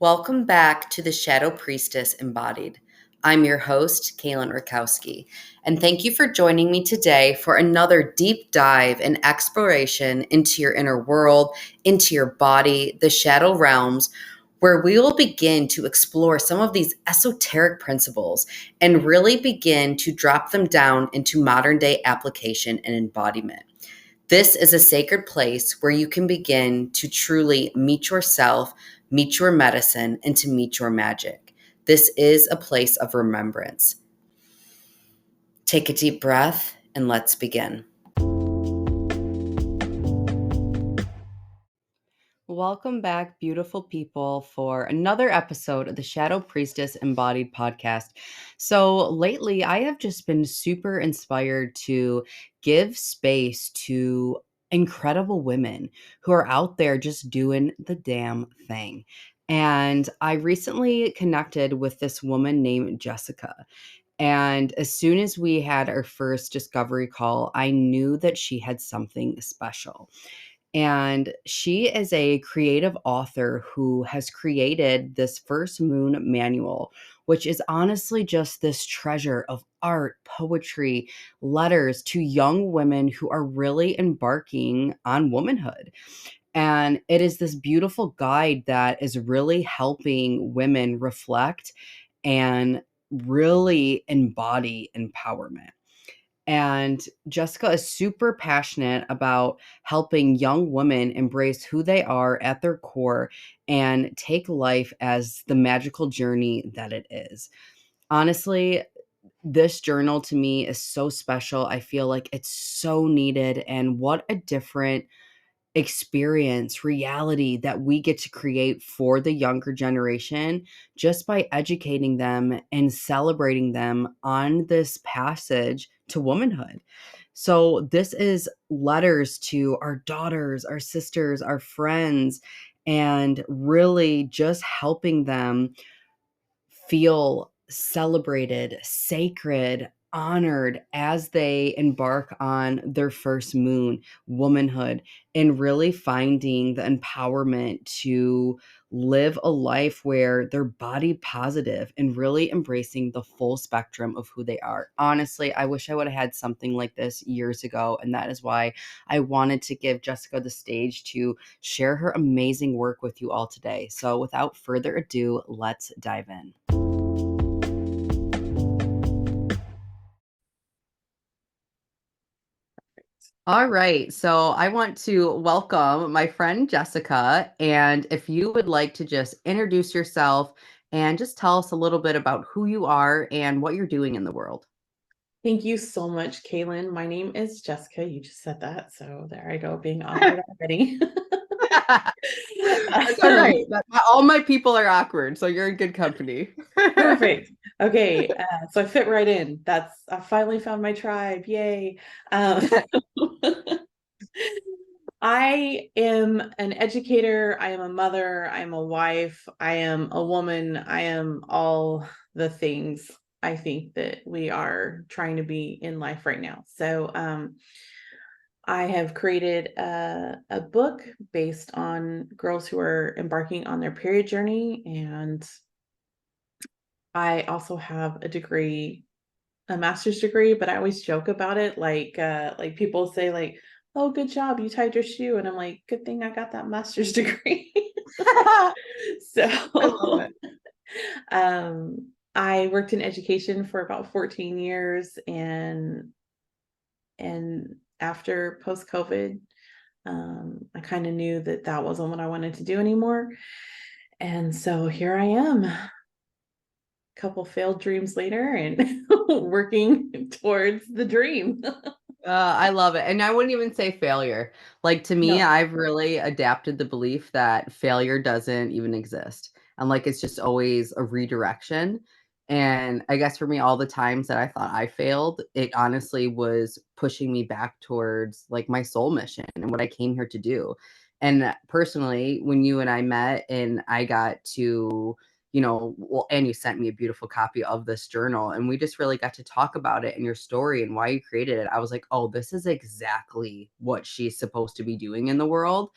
Welcome back to the Shadow Priestess Embodied. I'm your host, Kaylyn Rutkowski, and thank you for joining me today for another deep dive and exploration into your inner world, into your body, the shadow realms, where we will begin to explore some of these esoteric principles and really begin to drop them down into modern day application and embodiment. This is a sacred place where you can begin to truly meet yourself, meet your medicine, and to meet your magic. This is a place of remembrance. Take a deep breath and let's begin. Welcome back, beautiful people, for another episode of the Shadow Priestess Embodied podcast. So, lately, I have just been super inspired to give space to incredible women who are out there just doing the damn thing. And I recently connected with this woman named Jessica. And as soon as we had our first discovery call, I knew that she had something special. And she is a creative author who has created this first moon manual, which is honestly just this treasure of art, poetry, letters to young women who are really embarking on womanhood. And it is this beautiful guide that is really helping women reflect and really embody empowerment. And Jessica is super passionate about helping young women embrace who they are at their core and take life as the magical journey that it is. Honestly, this journal to me is so special. I feel like it's so needed. And what a different experience, reality that we get to create for the younger generation just by educating them and celebrating them on this passage to womanhood. So, this is letters to our daughters, our sisters, our friends, and really just helping them feel celebrated, sacred, honored as they embark on their first moon, womanhood, and really finding the empowerment to live a life where they're body positive and really embracing the full spectrum of who they are. Honestly, I wish I would have had something like this years ago. And that is why I wanted to give Jessica the stage to share her amazing work with you all today. So without further ado, let's dive in. All right. So I want to welcome my friend Jessica. And if you would like to just introduce yourself and just tell us a little bit about who you are and what you're doing in the world. Thank you so much, Kaylyn. My name is Jessica. You just said that. So there I go, being awkward already. That's all right. All my people are awkward, so you're in good company. Perfect. Okay, so I fit right in. I finally found my tribe. Yay. Um, I am an educator. I am a mother. I am a wife. I am a woman. I am all the things I think that we are trying to be in life right now. So, I have created a book based on girls who are embarking on their period journey. And I also have a master's degree, but I always joke about it. Like people say like, oh, good job, you tied your shoe. And I'm like, good thing I got that master's degree. So I love it. I worked in education for about 14 years, and after post-COVID, I kind of knew that that wasn't what I wanted to do anymore. And so here I am, a couple failed dreams later and working towards the dream. I love it. And I wouldn't even say failure. Like to me, No. I've really adapted the belief that failure doesn't even exist. And like it's just always a redirection. And I guess for me, all the times that I thought I failed, it honestly was pushing me back towards like my soul mission and what I came here to do. And personally, when you and I met and I got to well, and you sent me a beautiful copy of this journal, and we just really got to talk about it and your story and why you created it. I was like, oh, this is exactly what she's supposed to be doing in the world.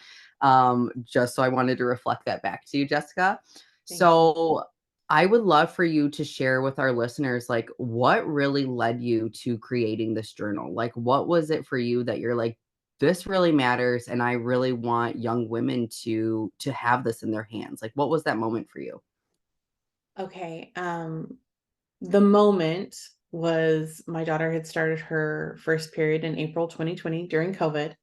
Just so I wanted to reflect that back to you, Jessica. Thank you. So I would love for you to share with our listeners, like, what really led you to creating this journal? Like, what was it for you that you're like, this really matters, and I really want young women to have this in their hands? Like, what was that moment for you? Okay. The moment was my daughter had started her first period in April 2020 during COVID.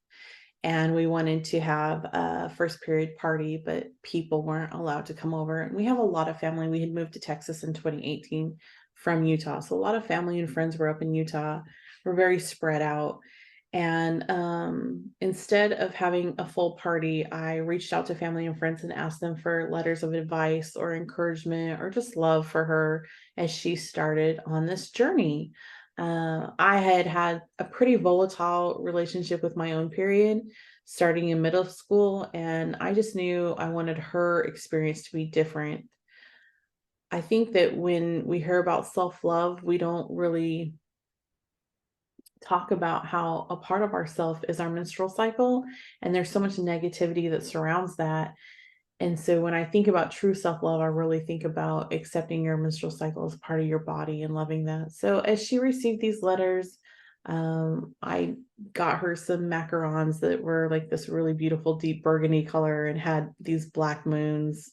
And we wanted to have a first period party, but people weren't allowed to come over. And we have a lot of family. We had moved to Texas in 2018 from Utah. So a lot of family and friends were up in Utah. We're very spread out. And instead of having a full party, I reached out to family and friends and asked them for letters of advice or encouragement or just love for her as she started on this journey. I had had a pretty volatile relationship with my own period starting in middle school, and I just knew I wanted her experience to be different. I think that when we hear about self love, we don't really talk about how a part of ourself is our menstrual cycle, and there's so much negativity that surrounds that. And so when I think about true self love, I really think about accepting your menstrual cycle as part of your body and loving that. So as she received these letters, I got her some macarons that were like this really beautiful deep burgundy color and had these black moons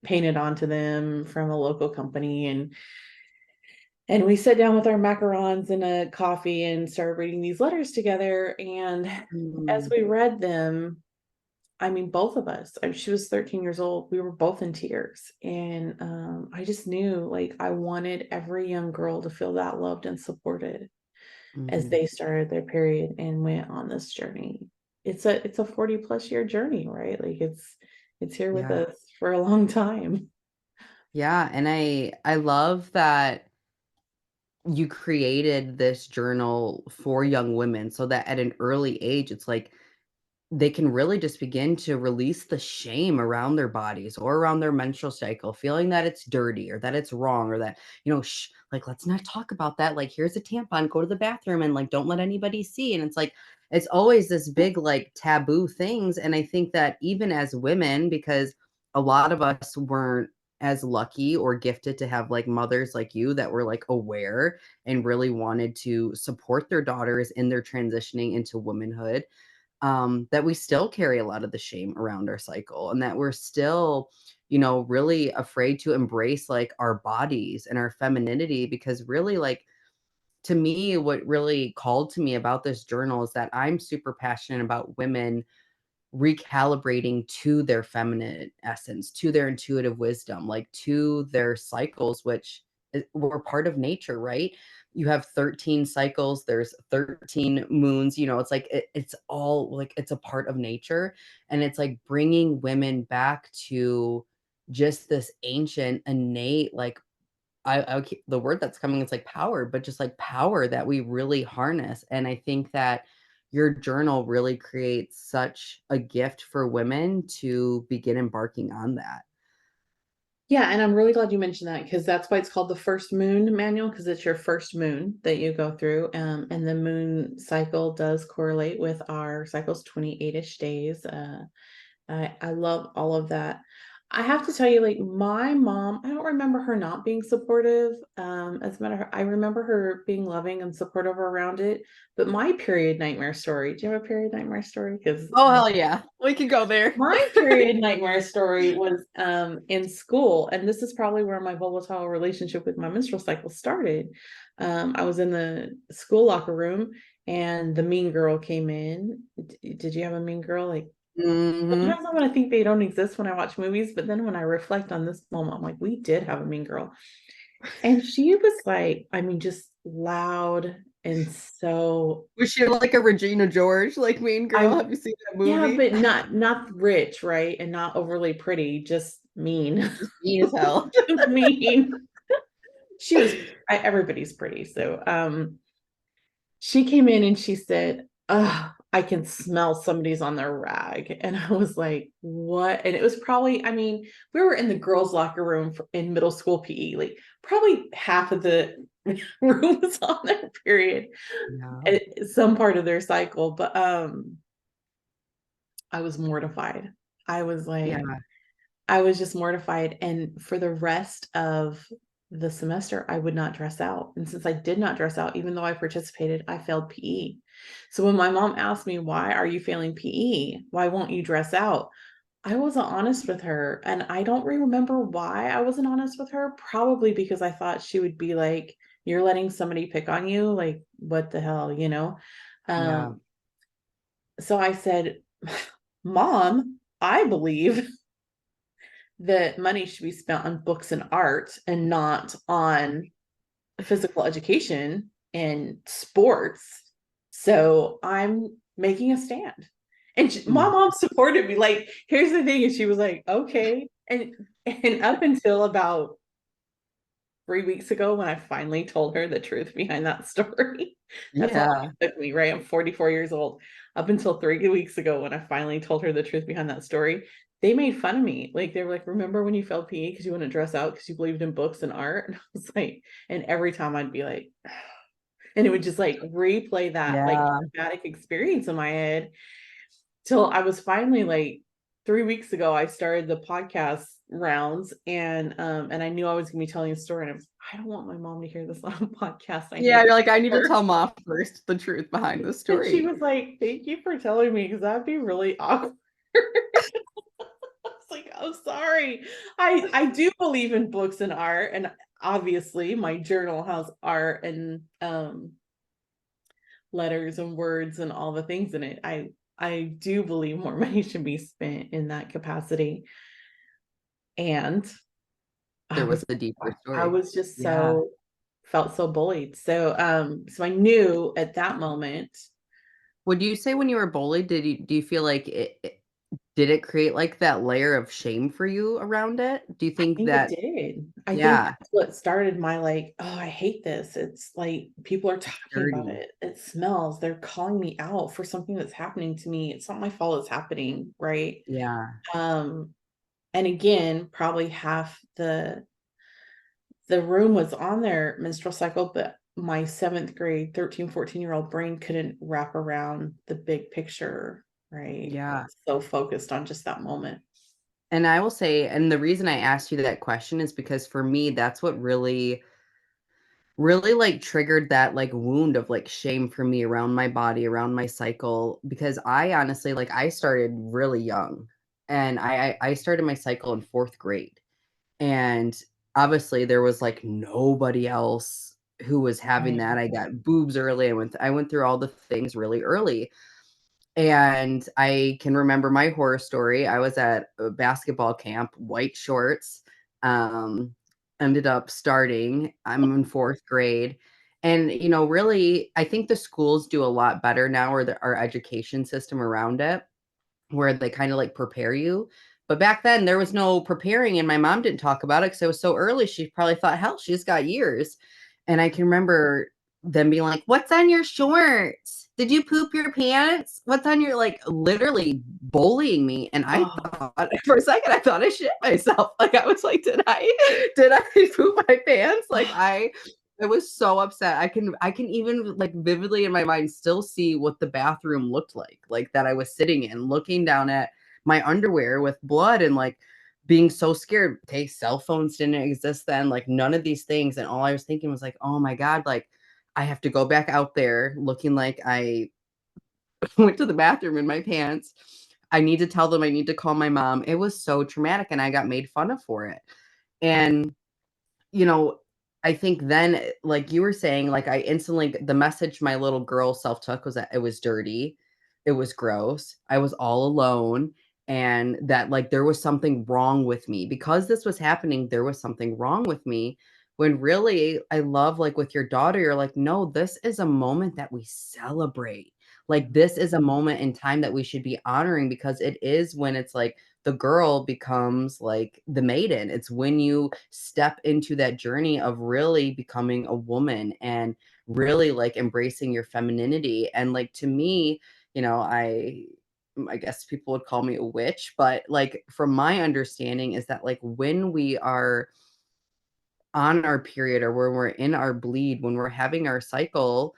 painted onto them from a local company. And we sat down with our macarons and a coffee and started reading these letters together. And as Mm, we read them, I mean, both of us, she was 13 years old. We were both in tears. And I just knew like I wanted every young girl to feel that loved and supported as mhm. they started their period and went on this journey. It's a 40 plus year journey, right? Like it's here with Yeah. us for a long time. Yeah, and I love that you created this journal for young women so that at an early age, it's like they can really just begin to release the shame around their bodies or around their menstrual cycle, feeling that it's dirty or that it's wrong or that, like, let's not talk about that. Like, here's a tampon, go to the bathroom and like, don't let anybody see. And it's like, it's always this big, like, taboo things. And I think that even as women, because a lot of us weren't as lucky or gifted to have like mothers like you that were like aware and really wanted to support their daughters in their transitioning into womanhood, that we still carry a lot of the shame around our cycle and that we're still, really afraid to embrace like our bodies and our femininity because really like to me what really called to me about this journal is that I'm super passionate about women recalibrating to their feminine essence, to their intuitive wisdom, like to their cycles, which were part of nature, right? You have 13 cycles, there's 13 moons, it's like it's all like it's a part of nature. And it's like bringing women back to just this ancient, innate, like the word that's coming is like power, but just like power that we really harness. And I think that your journal really creates such a gift for women to begin embarking on that. Yeah, and I'm really glad you mentioned that because that's why it's called the first moon manual because it's your first moon that you go through. And the moon cycle does correlate with our cycles 28-ish days. I love all of that. I have to tell you, like my mom, I don't remember her not being supportive. As a matter of fact, I remember her being loving and supportive around it. But my period nightmare story, do you have a period nightmare story? Because Oh, hell yeah. We can go there. my period nightmare story was in school, and this is probably where my volatile relationship with my menstrual cycle started. I was in the school locker room, and the mean girl came in. Did you have a mean girl? Like Hmm. sometimes I want to think they don't exist when I watch movies, but then when I reflect on this moment, I'm like, we did have a mean girl, and she was like, I mean, just loud and so Was she like a Regina George, like Mean Girl? I Have you seen that yeah, movie? but not rich, right? And not overly pretty, just mean. Just mean as hell. Just mean. She was everybody's pretty. So she came in and she said, I can smell somebody's on their rag. And I was like, what? And it was probably, I mean, we were in the girls' locker room in middle school PE, like probably half of the room was on their period Yeah. at some part of their cycle. But I was mortified. I was Yeah. like, I was just mortified. And for the rest of the semester, I would not dress out. And since I did not dress out, even though I participated, I failed PE. So when my mom asked me, why are you failing PE? Why won't you dress out? I wasn't honest with her. And I don't remember why I wasn't honest with her. Probably because I thought she would be like, you're letting somebody pick on you. Like, what the hell, you know? Yeah. Um, so I said, Mom, I believe that money should be spent on books and art and not on physical education and sports. So I'm making a stand. And my Mm. mom supported me. Like, here's the thing, and she was like, okay. And up until about 3 weeks ago, when I finally told her the truth behind that story, that's how long Yeah. it took me, right? I'm 44 years old. Up until 3 weeks ago, when I finally told her the truth behind that story, they made fun of me. Like, they were like, remember when you failed PE because you wouldn't dress out because you believed in books and art? And I was like, and every time I'd be like, and it would just like replay that like Yeah. traumatic experience in my head till I was finally like 3 weeks ago, I started the podcast rounds, and I knew I was gonna be telling a story, and I don't want my mom to hear this on a podcast. I need Yeah, to you're like, I need to her. tell mom first the truth behind the And she story. was like, thank you for telling me because that'd be really awkward. I was like, I'm sorry. I do believe in books and art, and obviously my journal has art and letters and words and all the things in it. I do believe more money should be spent in that capacity. And I There was was a deeper I story. was just Yeah. so felt so bullied. So I knew at that moment, Would you say when you were bullied, do you feel like did it create like that layer of shame for you around it? Do you I think think it that did. I think yeah, that's what started my like, oh, I hate this. It's like people are it's talking about dirty. it. It smells. They're calling me out for something that's happening to me. It's not my fault it's happening, right? Yeah. Um, and again, probably half the room was on their menstrual cycle, but my seventh grade 13, 14-year-old brain couldn't wrap around the big picture, right? I Yeah. was so focused on just that moment. And I will say, and the reason I asked you that question is because for me, that's what really like triggered that like wound of like shame for me around my body, around my cycle. Because I honestly like I started really young, and I started my cycle in fourth grade. And obviously there was like nobody else who was having Right. that. I got boobs early. I went through all the things really early. And I can remember my horror story. I was at a basketball camp, white shorts, um, ended up starting. I'm in fourth grade. And, really, I think the schools do a lot better now, or our education system around it, where they kind of like prepare you. But back then there was no preparing, and my mom didn't talk about it because it was so early. She probably thought, hell, she's got years. And I can remember them being like, what's on your shorts? Did you poop your pants? What's on your like literally bullying me? And I Oh, thought for a second, I thought I shit myself. Like I was like, did I poop my pants? Like I was so upset. I can even like vividly in my mind still see what the bathroom looked like that I was sitting in, looking down at my underwear with blood and like being so scared. Okay, cell phones didn't exist then, like none of these things. And all I was thinking was like, oh my God, like I have to go back out there looking like I went to the bathroom in my pants. I need to tell them, I need to call my mom. It was so traumatic and I got made fun of for it. And you know, I think then, like you were saying, like I instantly the message my little girl self took was that it was dirty, it was gross, I was all alone, and that like there was something wrong with me because this was happening. There was something wrong with me. When really, I love like with your daughter, you're like, no, this is a moment that we celebrate. Like this is a moment in time that we should be honoring because it is when it's like the girl becomes like the maiden. It's when you step into that journey of really becoming a woman and really like embracing your femininity. And like to me, I guess people would call me a witch, but like from my understanding is that like when we are on our period or when we're in our bleed, when we're having our cycle,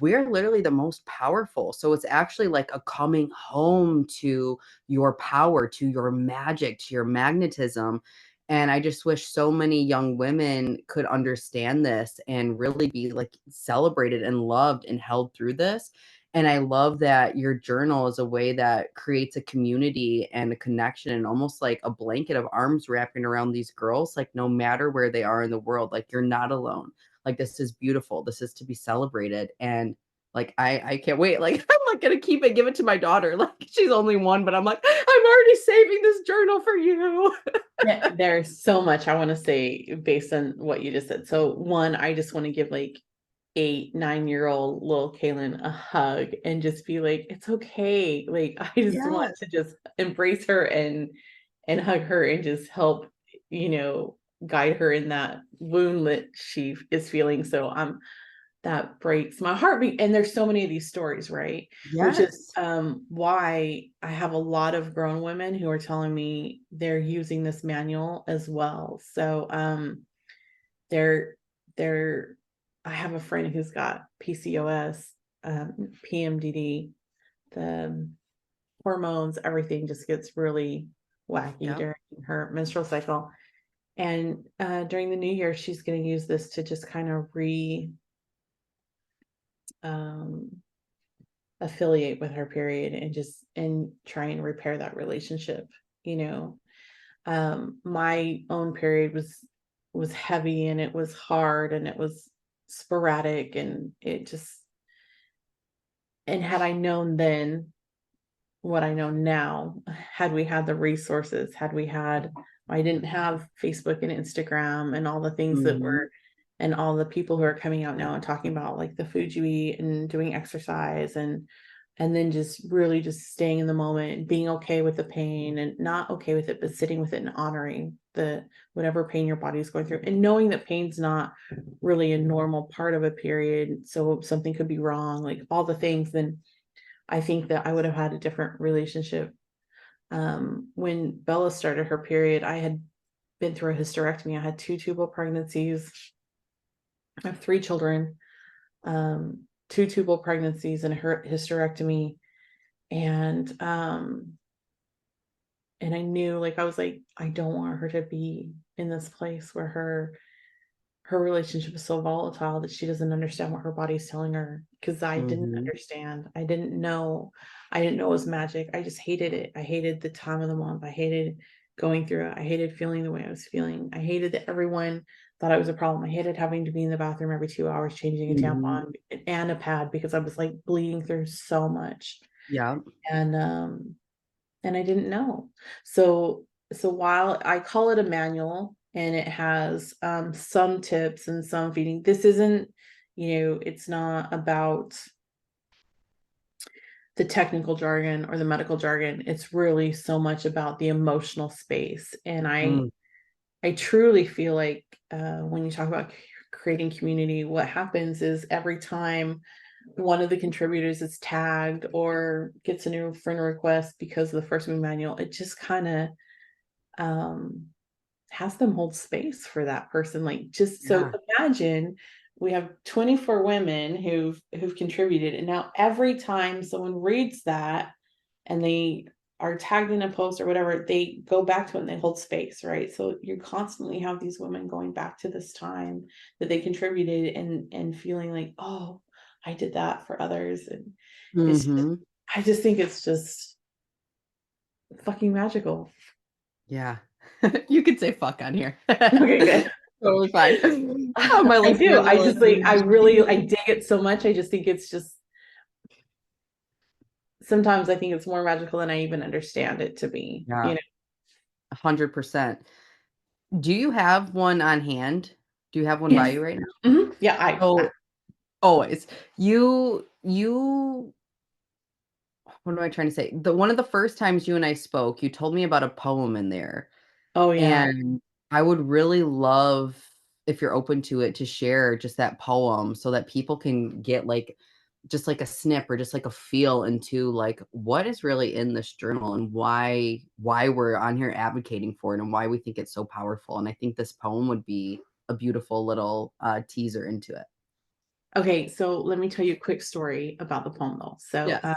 we're literally the most powerful. So it's actually like a coming home to your power, to your magic, to your magnetism. And I just wish so many young women could understand this and really be like celebrated and loved and held through this. And I love that your journal is a way that creates a community and a connection and almost like a blanket of arms wrapping around these girls, like no matter where they are in the world, like you're not alone. Like this is beautiful. This is to be celebrated. And like I can't wait. Like I'm like gonna keep it, give it to my daughter. Like she's only one, but I'm like, I'm already saving this journal for you. Yeah, there's so much I want to say based on what you just said. So one, I just want to give like 8, 9 year old little Kaylyn a hug and just be like, it's okay. Like I just want Yes. to just embrace her and hug her and just help, you know, guide her in that wound that she is feeling. So that breaks my heart. And there's so many of these stories, right? Which is Yes. why I have a lot of grown women who are telling me they're using this manual as well. So they're they're I have a friend who's got PCOS, PMDD, the hormones, everything just gets really wacky Yep. during her menstrual cycle. And during the new year, she's going to use this to just kind of um, affiliate with her period and just and try and repair that relationship. You know, my own period was heavy and it was hard and it was sporadic and it just and had I known then what I know now, had we had the resources, had we had, I didn't have Facebook and Instagram and all the things that Hmm. were, and all the people who are coming out now and talking about like the food you eat and doing exercise and then just really just staying in the moment and being okay with the pain and not okay with it, but sitting with it and honoring the whatever pain your body is going through and knowing that pain's not really a normal part of a period. So something could be wrong, like all the things, then I think that I would have had a different relationship. When Bella started her period, I had been through a hysterectomy. I had 2 tubal pregnancies. I have 3 children, um, 2 tubal pregnancies and a hysterectomy. And and I knew, like, I was like, I don't want her to be in this place where her relationship is so volatile that she doesn't understand what her body's telling her, because I didn't Hmm. understand. I didn't know it was magic. I just hated it. I hated the time of the month. I hated going through it. I hated feeling the way I was feeling. I hated that everyone thought I was a problem. I hated having to be in the bathroom every 2 hours changing a Hmm. tampon and a pad because I was like bleeding through so much. Yeah. And and I didn't know. So while I call it a manual and it has some tips and some feeding, this isn't, you know, it's not about the technical jargon or the medical jargon. It's really so much about the emotional space. And Mm. I truly feel like when you talk about creating community, what happens is every time one of the contributors is tagged or gets a new friend request because of the first move manual, it just kind of um, has them hold space for that person. Like, just so Yeah. imagine we have 24 women who've contributed, and now every time someone reads that and they are tagged in a post or whatever, they go back to it and they hold space, right? So you constantly have these women going back to this time that they contributed and feeling like, oh, I did that for others. And it's just, Hmm. I just think it's just fucking magical. Yeah. You could say fuck on here. Okay, good. Totally fine. Oh, my I do. listeners I are just like, like, I really, I "Mm." dig it so much. I just think it's just, sometimes I think it's more magical than I even understand it to be, Yeah, you know? 100%. Do you have one on hand? Do you have one by Yes. you right now? Yeah, So, always. You what am I trying to say? The one of the first times you and I spoke, you told me about a poem in there, oh yeah. and I would really love, if you're open to it, to share just that poem so that people can get, like, just, like, a snip or just, like, a feel into, like, what is really in this journal and why we're on here advocating for it and why we think it's so powerful, and I think this poem would be a beautiful little, teaser into it. Okay, so let me tell you a quick story about the poem though. So Yes.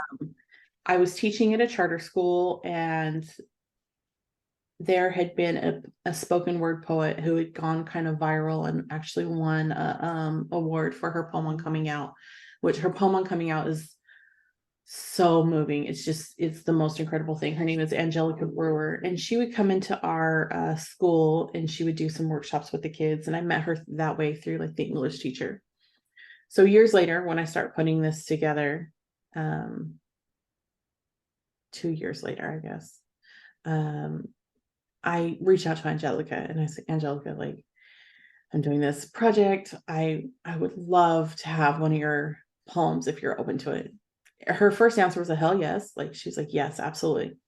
I was teaching at a charter school, and there had been a spoken word poet who had gone kind of viral and actually won a award for her poem on coming out, which her poem on coming out is so moving. It's the most incredible thing. Her name is Angelica Brewer, and she would come into our school and she would do some workshops with the kids. And I met her that way through like the English teacher. So years later, when I start putting this together, um, 2 years later, I guess, um, I reached out to Angelica and I said, Angelica, like, I'm doing this project. I would love to have one of your poems if you're open to it. Her first answer was a hell yes. Like she's like, yes, absolutely.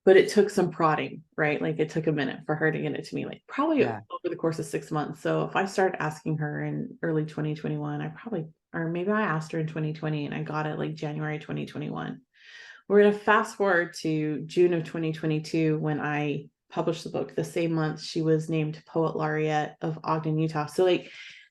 But it took some prodding, right? Like it took a minute for her to get it to me, like probably over Yeah. the course of 6 months. So if I started asking her in early 2021, or maybe I asked her in 2020 and I got it like January 2021. We're going to fast forward to June of 2022 when I published the book. The same month she was named Poet Laureate of Ogden, Utah. So like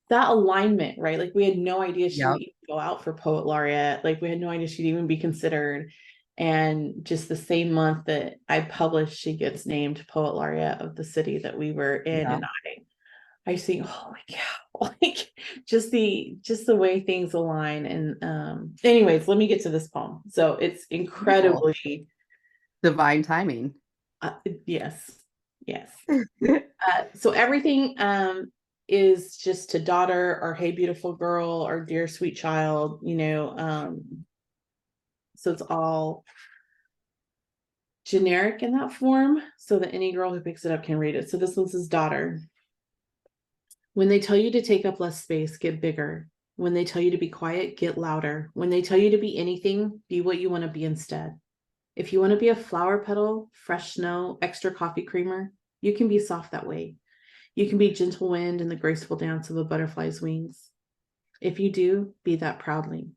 that alignment, right? Like we had no idea she would Yep. even go out for Poet Laureate. Like we had no idea she'd even be considered. And just the same month that I published, she gets named Poet Laureate of the city that we were in. Yeah. And I think, oh my God, like just the way things align. And anyways, let me get to this poem. So it's Beautiful. incredibly Divine timing. yes, yes. So everything is just to daughter or hey beautiful girl or dear sweet child, so it's all generic in that form so that any girl who picks it up can read it. So this one's his daughter. When they tell you to take up less space, get bigger. When they tell you to be quiet, get louder. When they tell you to be anything, be what you want to be instead. If you want to be a flower petal, fresh snow, extra coffee creamer, you can be soft that way. You can be gentle wind and the graceful dance of a butterfly's wings. If you do, be that proudly.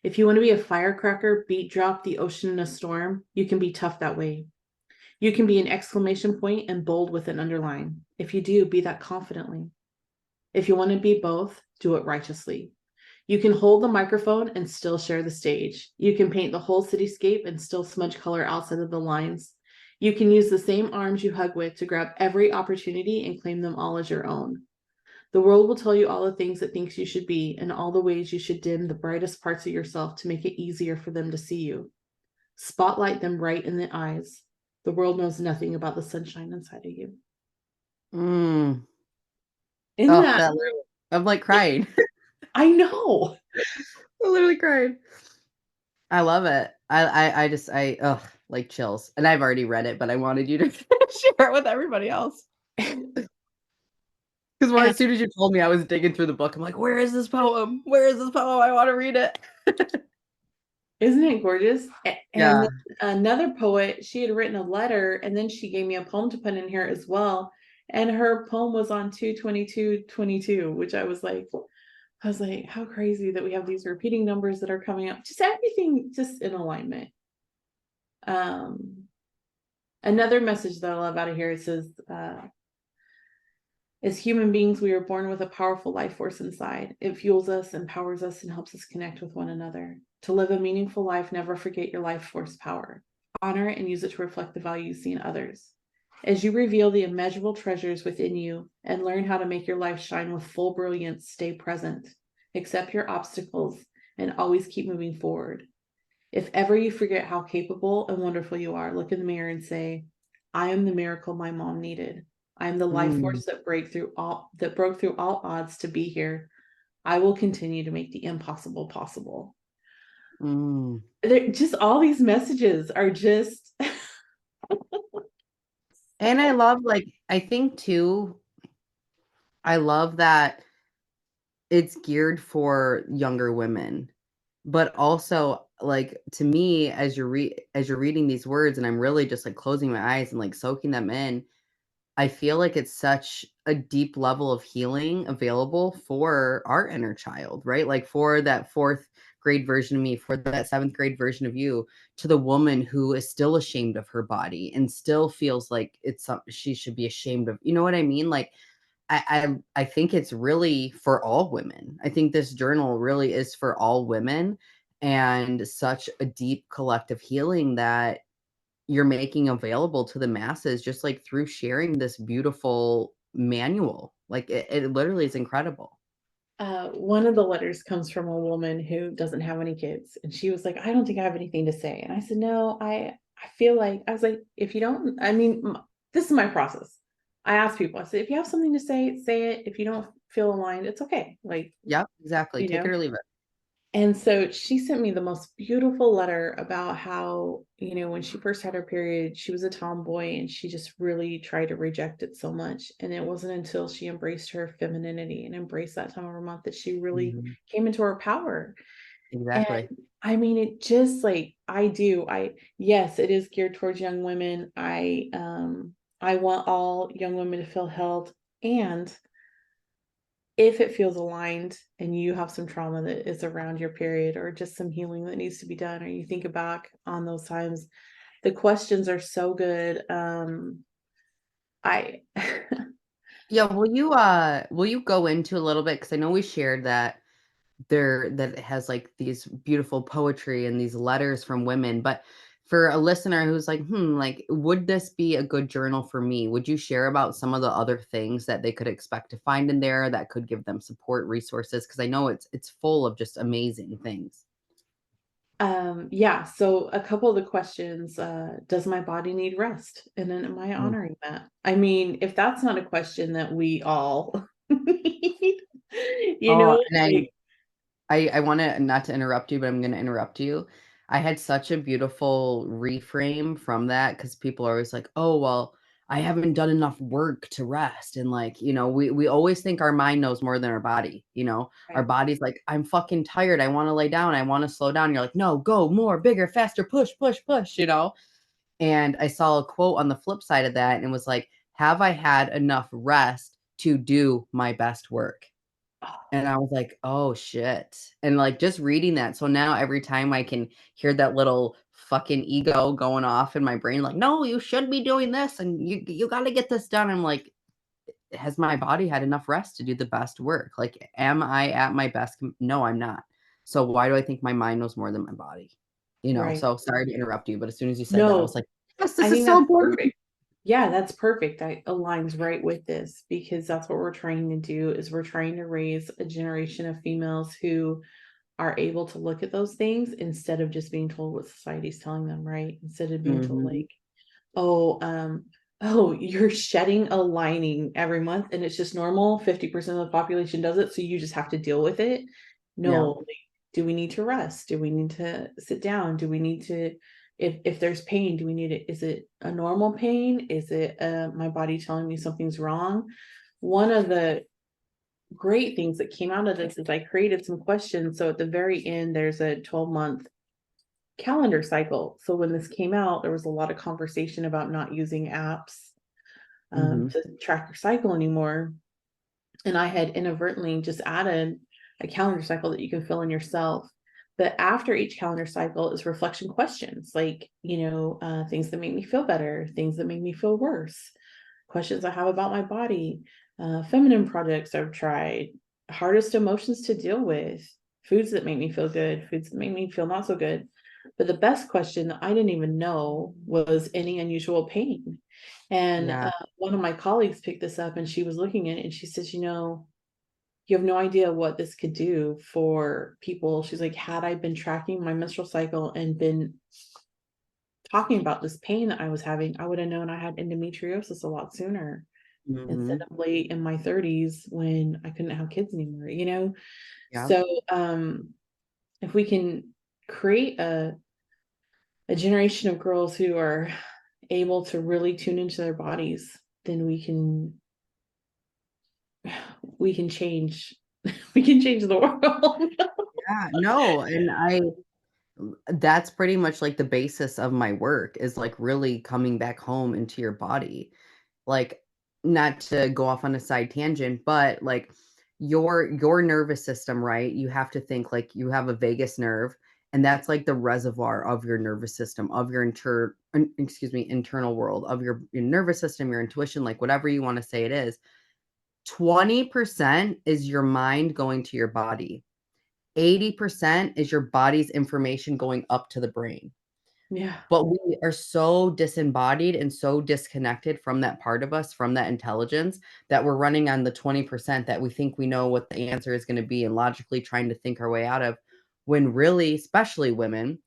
If you want to be a firecracker, beat drop the ocean in a storm, you can be tough that way. You can be an exclamation point and bold with an underline. If you do, be that confidently. If you want to be both, do it righteously. You can hold the microphone and still share the stage. You can paint the whole cityscape and still smudge color outside of the lines. You can use the same arms you hug with to grab every opportunity and claim them all as your own. The world will tell you all the things it thinks you should be and all the ways you should dim the brightest parts of yourself to make it easier for them to see you. Spotlight them right in the eyes. The world knows nothing about the sunshine inside of you. Mm. Isn't Oh, that? that literally, I'm like crying. I know. I literally cried. I love it. I just ugh, like chills. And I've already read it, but I wanted you to share it with everybody else. Because And as soon as you told me, I was digging through the book. I'm like, where is this poem? Where is this poem? I want to read it. isn't it gorgeous? And Yeah. then another poet, she had written a letter and then she gave me a poem to put in here as well. And her poem was on 2/22/22, which I was like, how crazy that we have these repeating numbers that are coming up. Just everything just in alignment. Um, Another message that I love out of here, it says, as human beings, we are born with a powerful life force inside. It fuels us, empowers us, and helps us connect with one another. To live a meaningful life, never forget your life force power. Honor it and use it to reflect the value you see in others. As you reveal the immeasurable treasures within you and learn how to make your life shine with full brilliance, stay present. Accept your obstacles and always keep moving forward. If ever you forget how capable and wonderful you are, look in the mirror and say, I am the miracle my mom needed. I am the life Mm, force that broke through all odds to be here. I will continue to make the impossible possible. mm. Just all these messages are just And I love, like, I think too, I love that it's geared for younger women, but also, like, to me, as you're reading these words, and I'm really just like closing my eyes and like soaking them in, I feel like it's such a deep level of healing available for our inner child, right? Like for that fourth grade version of me, for that seventh grade version of you, to the woman who is still ashamed of her body and still feels like it's something she should be ashamed of. You know what I mean? Like, I think it's really for all women. I think this journal really is for all women, and such a deep collective healing that you're making available to the masses just like through sharing this beautiful manual. Like it literally is incredible. One of the letters comes from a woman who doesn't have any kids, and she was like, "I don't think I have anything to say." And I said, "No, I feel like," I was like, "If you don't, I mean, this is my process. I ask people, I said, if you have something to say, say it. If you don't feel aligned, it's okay. Like, Yep, exactly. you Take it know." or leave it. And so she sent me the most beautiful letter about how, when she first had her period, she was a tomboy and she just really tried to reject it so much. And it wasn't until she embraced her femininity and embraced that time of her month that she really Mhm. came into her power. And Exactly. I mean, it just like yes, it is geared towards young women. I want all young women to feel held. And if it feels aligned and you have some trauma that is around your period or just some healing that needs to be done, or you think back on those times, the questions are so good. I Yeah, will you go into a little bit, because I know we shared that that it has like these beautiful poetry and these letters from women, but for a listener who's like, like, would this be a good journal for me? Would you share about some of the other things that they could expect to find in there that could give them support resources? Because I know it's full of just amazing things. yeah, so a couple of the questions, does my body need rest? And then am I Mm. honoring that? I mean, if that's not a question that we all need, Oh, and like, I wanna, not to interrupt you, but I'm gonna interrupt you. I had such a beautiful reframe from that, because people are always like, "Oh, well, I haven't done enough work to rest," and, like, we always think our mind knows more than our body, you know? Our right. body's like, "I'm fucking tired, I wanna lay down, I wanna slow down." You're like, "No, go more, bigger, faster, push, push, push," you know? And I saw a quote on the flip side of that, and it was like, "Have I had enough rest to do my best work?" And I was like, "Oh, shit." And, like, just reading that, so now every time I can hear that little fucking ego going off in my brain, like, "No, you should be doing this, and you gotta get this done." I'm like, "Has my body had enough rest to do the best work? Like, am I at my best? No, I'm not. So why do I think my mind knows more than my body?" Right. So sorry to interrupt you, but as soon as you said that, I was No, like, "Yes, I this is think so that's important." perfect. Yeah, that's perfect. That aligns right with this because that's what we're trying to do is we're trying to raise a generation of females who are able to look at those things instead of just being told what society's telling them, right? Instead of being told Mhm. like, oh, oh, you're shedding a lining every month and it's just normal. 50% of the population does it, so you just have to deal with it. Yeah. No, like, do we need to rest? Do we need to sit down? Do we need to, if there's pain, do we need it? Is it a normal pain? Is it my body telling me something's wrong? One of the great things that came out of this is I created some questions. So at the very end, there's a 12-month calendar cycle. So when this came out, there was a lot of conversation about not using apps Mhm. to track your cycle anymore. And I had inadvertently just added a calendar cycle that you can fill in yourself. But after each calendar cycle is reflection questions, like, things that make me feel better, things that make me feel worse, questions I have about my body, feminine projects I've tried, hardest emotions to deal with, foods that make me feel good, foods that make me feel not so good. But the best question that I didn't even know was any unusual pain. And Yeah. one of my colleagues picked this up and she was looking at it and she says, you have no idea what this could do for people. She's like, had I been tracking my menstrual cycle and been talking about this pain that I was having, I would have known I had endometriosis a lot sooner instead Mhm. of late in my 30s when I couldn't have kids anymore. Yeah. So if we can create a generation of girls who are able to really tune into their bodies, then we can change we can change the world. Yeah. No, and that's pretty much like the basis of my work, is like really coming back home into your body. Like, not to go off on a side tangent, but like your nervous system, right? You have to think like you have a vagus nerve, and that's like the reservoir of your nervous system, of your internal world, of your nervous system, your intuition, like whatever you want to say it is. 20% is your mind going to your body. 80% is your body's information going up to the brain. Yeah. But we are so disembodied and so disconnected from that part of us, from that intelligence, that we're running on the 20% that we think we know what the answer is going to be and logically trying to think our way out of, when really, especially women,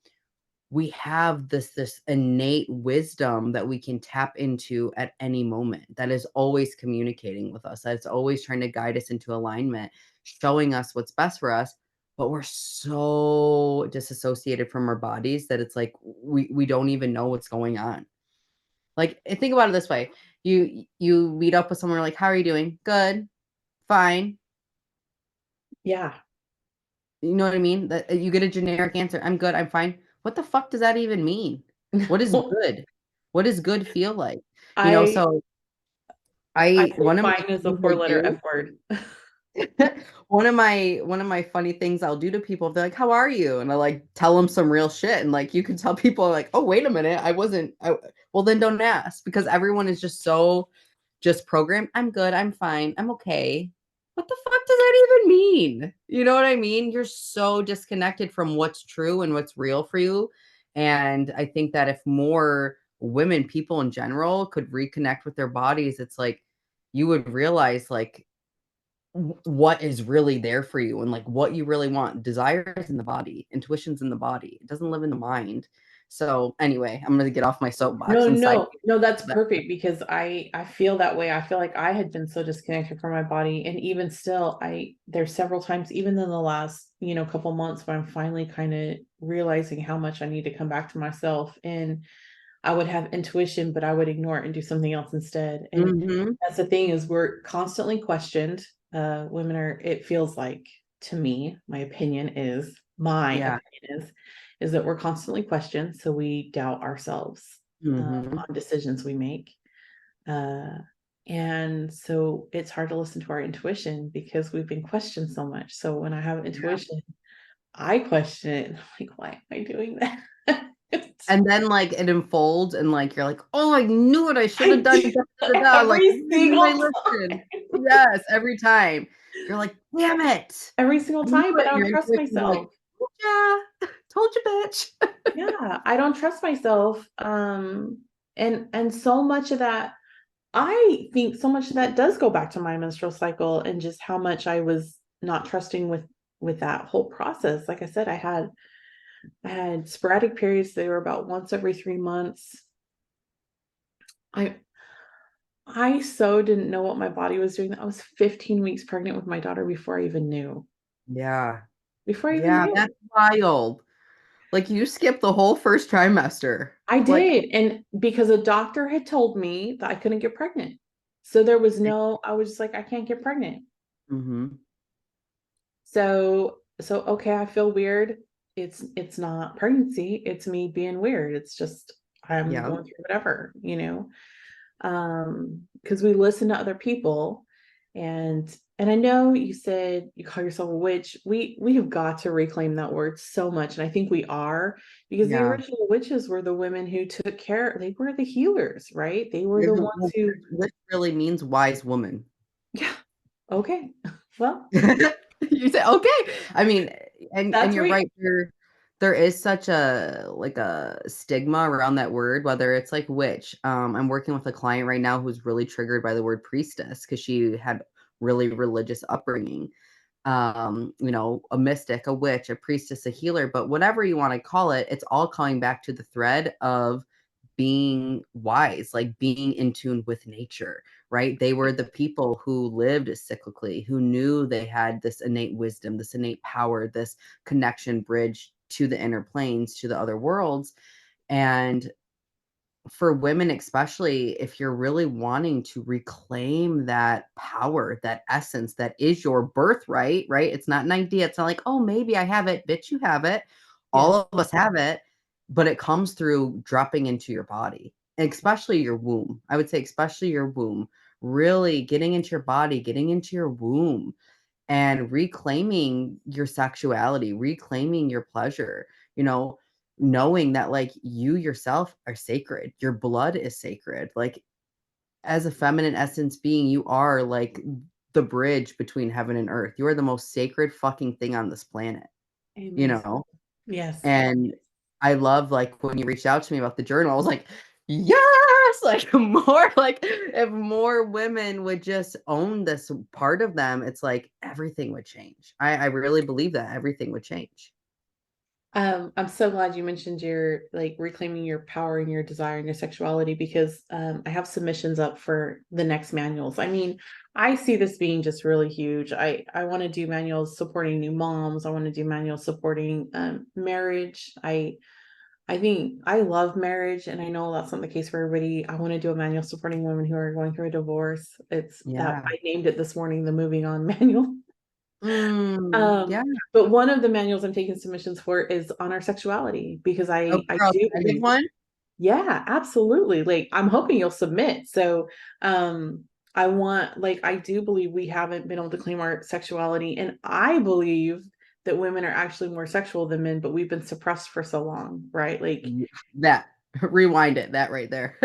we have this innate wisdom that we can tap into at any moment, that is always communicating with us, that's always trying to guide us into alignment, showing us what's best for us. But we're so disassociated from our bodies that it's like we don't even know what's going on. Like, think about it this way: you meet up with someone, like, how are you doing? Good. Fine. Yeah. You know what I mean? That you get a generic answer. I'm good. I'm fine. What the fuck does that even mean? What is good? What does good feel like? You know, I so I I think one of my fine is a things I four-letter do, F word. one of my funny things I'll do to people, they're like, "How are you?" And I like tell them some real shit, and like you can tell people are like, "Oh, wait a minute, I wasn't." Well, then don't ask, because everyone is just so just programmed. I'm good. I'm fine. I'm okay. What the fuck does that even mean? You know what I mean? You're so disconnected from what's true and what's real for you. And I think that if more women, people in general, could reconnect with their bodies, it's like you would realize like what is really there for you and like what you really want. Desire is in the body, intuition's in the body. It doesn't live in the mind. So anyway, I'm gonna get off my soapbox No, and side. no, no, that's perfect because I feel that way. I feel like I had been so disconnected from my body. And even still, there's several times, even in the last, couple months, where I'm finally kind of realizing how much I need to come back to myself. And I would have intuition, but I would ignore it and do something else instead. And Mhm. that's the thing, is we're constantly questioned. Women are, it feels like, to me, my Yeah. opinion is that we're constantly questioned. So we doubt ourselves Mhm. on decisions we make. Uh, and so it's hard to listen to our intuition because we've been questioned so much. So when I have Yeah. intuition, I question it. And I'm like, why am I doing that? And then, like, it unfolds and, like, you're like, "Oh, I knew what I should have I done, do da, da, da, da." Like, every why didn't I single listen? time. Yes, every time. You're like, "Damn it. Every single I knew time, but it." I And don't your trust intuition's like, myself. "Told ya. Told you, bitch." Yeah, I don't trust myself. And so much of that, I think so much of that does go back to my menstrual cycle and just how much I was not trusting with that whole process. Like I said, I had sporadic periods. They were about once every 3 months. I I so didn't know what my body was doing. I was 15 weeks pregnant with my daughter before I even knew. Yeah. Before I even Yeah, knew. that's wild. Like, you skipped the whole first trimester. I Like, did. And because a doctor had told me that I couldn't get pregnant. So I was just like, I can't get pregnant. mhm. So okay, I feel weird. It's not pregnancy, it's me being weird. It's just I'm Yeah. going through whatever. Because we listen to other people. And I know you said you call yourself a witch. We have got to reclaim that word so much, and I think we are, because the Yeah. original witches were the women who took care, they were the healers, right? They were Yeah, the the ones who, which really means wise woman. yeah, okay. Well, You say, "Okay." I mean, and that's you're where right, there is such a, like, a stigma around that word, whether it's like witch. I'm working with a client right now who's really triggered by the word priestess because she had really religious upbringing. A mystic, a witch, a priestess, a healer, but whatever you wanna call it, it's all coming back to the thread of being wise, like being in tune with nature, right? They were the people who lived cyclically, who knew they had this innate wisdom, this innate power, this connection bridge to the inner planes, to the other worlds. And for women, especially, if you're really wanting to reclaim that power, that essence that is your birthright, right? It's not an idea. It's not like, oh, maybe I have it. Bitch, you have it. yeah. All of us have it, but it comes through dropping into your body, especially your womb. I would say, especially your womb, really getting into your body, getting into your womb, and reclaiming your sexuality, reclaiming your pleasure, you know, knowing that like you yourself are sacred. Your blood is sacred. Like, as a feminine essence being, you are like the bridge between heaven and earth. You are the most sacred fucking thing on this planet, you Amen. know? Yes. And I love, like, when you reached out to me about the journal, I was like, yes, like more, like if more women would just own this part of them, it's like everything would change. I really believe that everything would change. I'm so glad you mentioned your like reclaiming your power and your desire and your sexuality because I have submissions up for the next manuals. I mean, I see this being just really huge. I want to do manuals supporting new moms. I want to do manuals supporting marriage. I think I love marriage, and I know that's not the case for everybody. I want to do a manual supporting women who are going through a divorce. It's that Yeah. I named it this morning the moving on manual. Yeah. But one of the manuals I'm taking submissions for is on our sexuality because Oh, I girl, do can I give believe, one? yeah, absolutely. Like I'm hoping you'll submit. So I want like I do believe we haven't been able to claim our sexuality. And I believe that women are actually more sexual than men, but we've been suppressed for so long, right? Like That. Rewind it. That right there.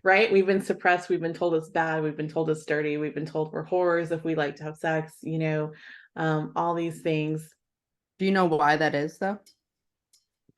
right? We've been suppressed. We've been told it's bad. We've been told it's dirty. We've been told we're whores if we like to have sex, all these things. Do you know why that is, though?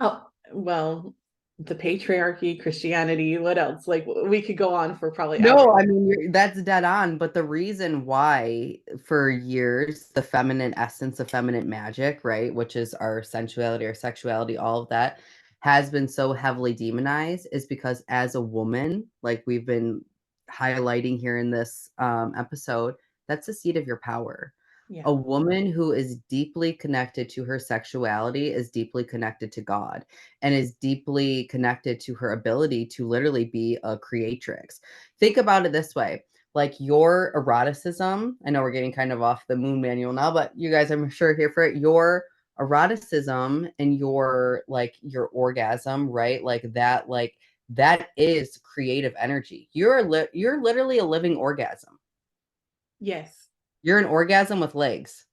Oh, well, the patriarchy, Christianity, what else? Like we could go on for probably ever. No, I mean, that's dead on. But the reason why, for years, the feminine essence, the feminine magic, right, which is our sensuality, our sexuality, all of that, has been so heavily demonized, is because as a woman, like we've been highlighting here in this episode, that's the seat of your power. Yeah. A woman who is deeply connected to her sexuality is deeply connected to God and is deeply connected to her ability to literally be a creatrix. Think about it this way, like your eroticism. I know we're getting kind of off the moon manual now, but you guys, I'm sure, here for it. Your eroticism and your like your orgasm, right? Like that is creative energy. You're literally a living orgasm. Yes. You're an orgasm with legs,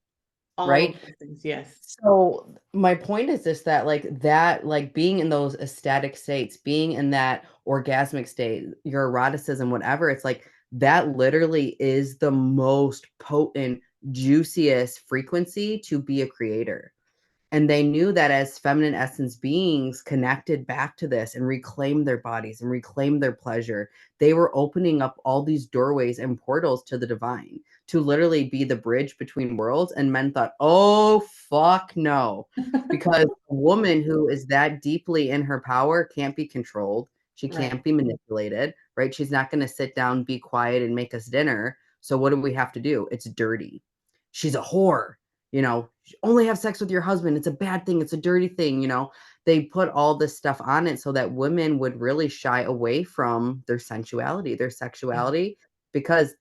All right? of those things. Yes. So my point is just that like being in those ecstatic states, being in that orgasmic state, your eroticism, whatever, it's like that literally is the most potent, juiciest frequency to be a creator. And they knew that as feminine essence beings connected back to this and reclaimed their bodies and reclaimed their pleasure, they were opening up all these doorways and portals to the divine to literally be the bridge between worlds. And men thought, oh, fuck no. Because a woman who is that deeply in her power can't be controlled. She Right. can't be manipulated, right? She's not going to sit down, be quiet, and make us dinner. So what do we have to do? It's dirty. She's a whore, only have sex with your husband. It's a bad thing. It's a dirty thing. They put all this stuff on it so that women would really shy away from their sensuality, their Yeah. sexuality, because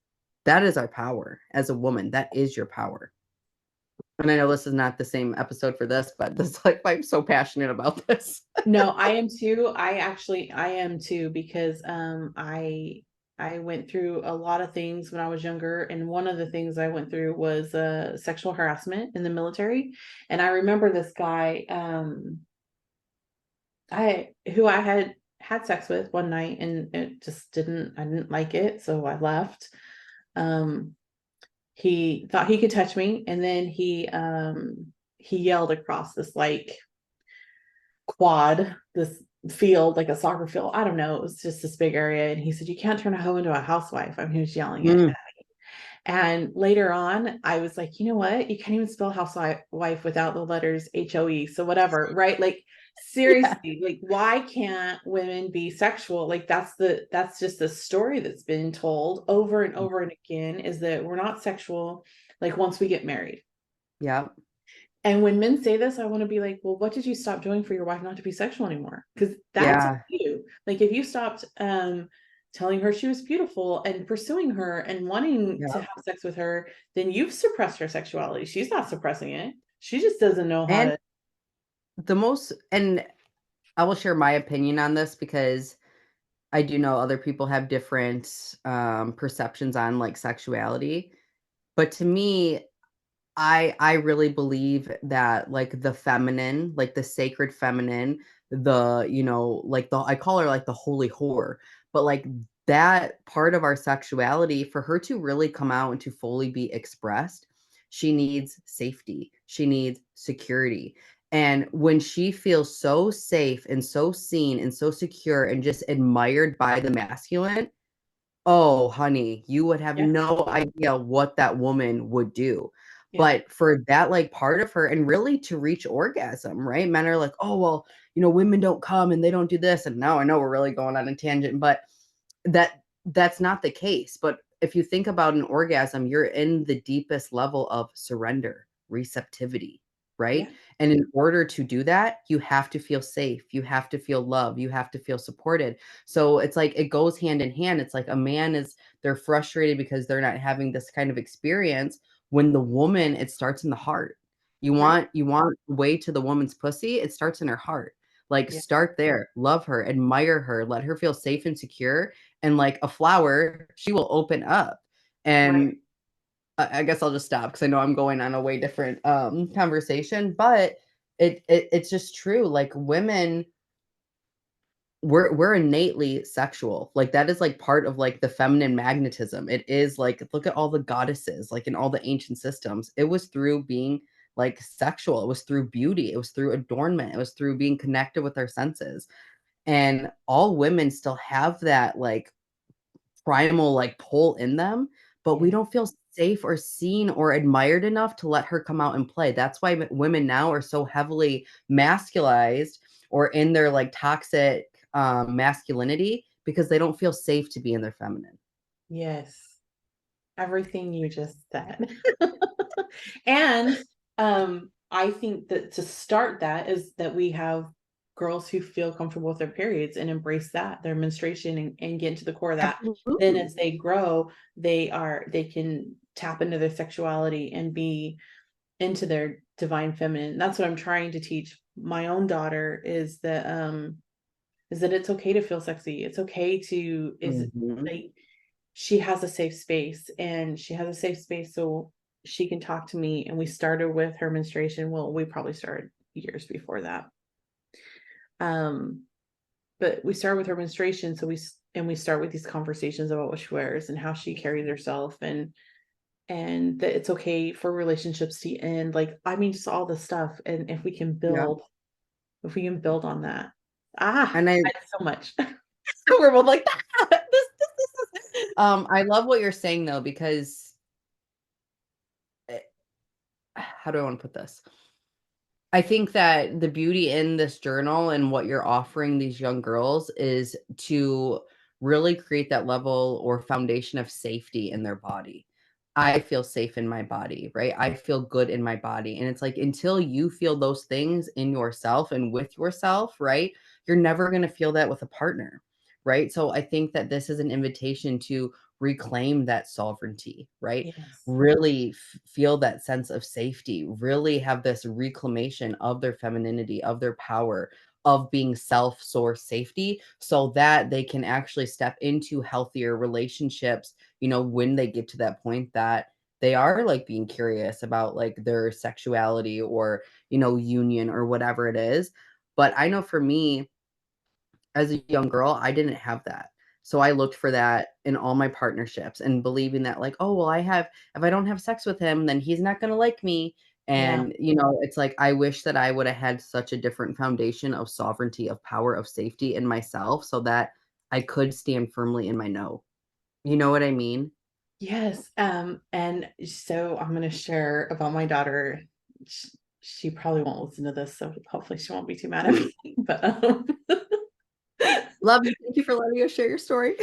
that is our power as a woman. That is your power. And I know this is not the same episode for this, but this like I'm so passionate about this. No, I am too. I am too because I went through a lot of things when I was younger, and one of the things I went through was sexual harassment in the military. And I remember this guy I who I had sex with one night, and it just I didn't like it, so I left. Um, he thought he could touch me, and then he yelled across this like quad, this field, like a soccer field. I don't know. It was just this big area. And he said, "You can't turn a hoe into a housewife." I mean, he was yelling it. Mm, And later on, I was like, you know what? You can't even spell housewife without the letters HOE. So whatever, right? Like yeah. seriously, like why can't women be sexual? Like that's just the story that's been told over and over and again is that we're not sexual like once we get married. Yeah. And when men say this, I want to be like, well, what did you stop doing for your wife not to be sexual anymore? Because that's Yeah. you. Like if you stopped telling her she was beautiful and pursuing her and wanting Yeah. to have sex with her, then you've suppressed her sexuality. She's not suppressing it. She just doesn't know how And to. and I will share my opinion on this because I do know other people have different perceptions on like sexuality. But to me, I really believe that like the feminine, like the sacred feminine, like I call her like the holy whore, but like that part of our sexuality, for her to really come out and to fully be expressed, she needs safety. She needs security. And when she feels so safe and so seen and so secure and just admired by the masculine, oh, honey, you would have Yeah. no idea what that woman would do. Yeah. But for that like part of her and really to reach orgasm, right? Men are like, oh, well, women don't come and they don't do this. And now I know we're really going on a tangent, but that's not the case. But if you think about an orgasm, you're in the deepest level of surrender, receptivity, right? Yeah. And in order to do that, you have to feel safe, you have to feel love, you have to feel supported. So it's like it goes hand in hand. It's like a man is they're frustrated because they're not having this kind of experience. When the woman, it starts in the heart. You Right. want you want way to the woman's pussy, it starts in her heart. Like Yeah. start there, love her, admire her, let her feel safe and secure, and like a flower, she will open up. Right. And I guess I'll just stop because I know I'm going on a way different conversation, but it's just true. Like women, we're innately sexual. Like that is like part of like the feminine magnetism. It is like look at all the goddesses, like in all the ancient systems. It was through being like sexual. It was through beauty. It was through adornment. It was through being connected with our senses. And all women still have that like primal like pull in them, but we Yeah. don't feel safe or seen or admired enough to let her come out and play. That's why women now are so heavily masculized or in their like toxic masculinity because they don't feel safe to be in their feminine. Yes. Everything you just said. And I think that to start that is that we have girls who feel comfortable with their periods and embrace that, their menstruation, and get into the core of that. Then Absolutely. as they grow, they can tap into their sexuality and be into their divine feminine. That's what I'm trying to teach my own daughter is that it's okay to feel sexy. It's okay to is Mhm. like she has a safe space, and she has a safe space so she can talk to me. And we started with her menstruation. Well, we probably started years before that. Um, but we start with her menstruation, so we start with these conversations about what she wears and how she carries herself, and that it's okay for relationships to end. Like, I mean, just all the stuff. And Yeah. if we can build on that. Ah, And I I so much. we're both like this. I love what you're saying though, because eh, how do I want to put this? I think that the beauty in this journal and what you're offering these young girls is to really create that level or foundation of safety in their body. I feel safe in my body, right? I feel good in my body. And it's like until you feel those things in yourself and with yourself, right? You're never going to feel that with a partner, right? So I think that this is an invitation to reclaim that sovereignty, right? Yes. Really feel that sense of safety, really have this reclamation of their femininity, of their power, of being self source safety so that they can actually step into healthier relationships, when they get to that point that they are like being curious about like their sexuality or, union or whatever it is. But I know for me, as a young girl, I didn't have that. So I looked for that in all my partnerships and believing that like, "Oh, well, if I don't have sex with him, then he's not gonna like me." Yeah. And, it's like I wish that I would have had such a different foundation of sovereignty, of power, of safety in myself so that I could stand firmly in my no. You know what I mean? Yes, and so I'm gonna share about my daughter. She probably won't listen to this, so hopefully she won't be too mad at me. But Love you. Thank you for letting us share your story.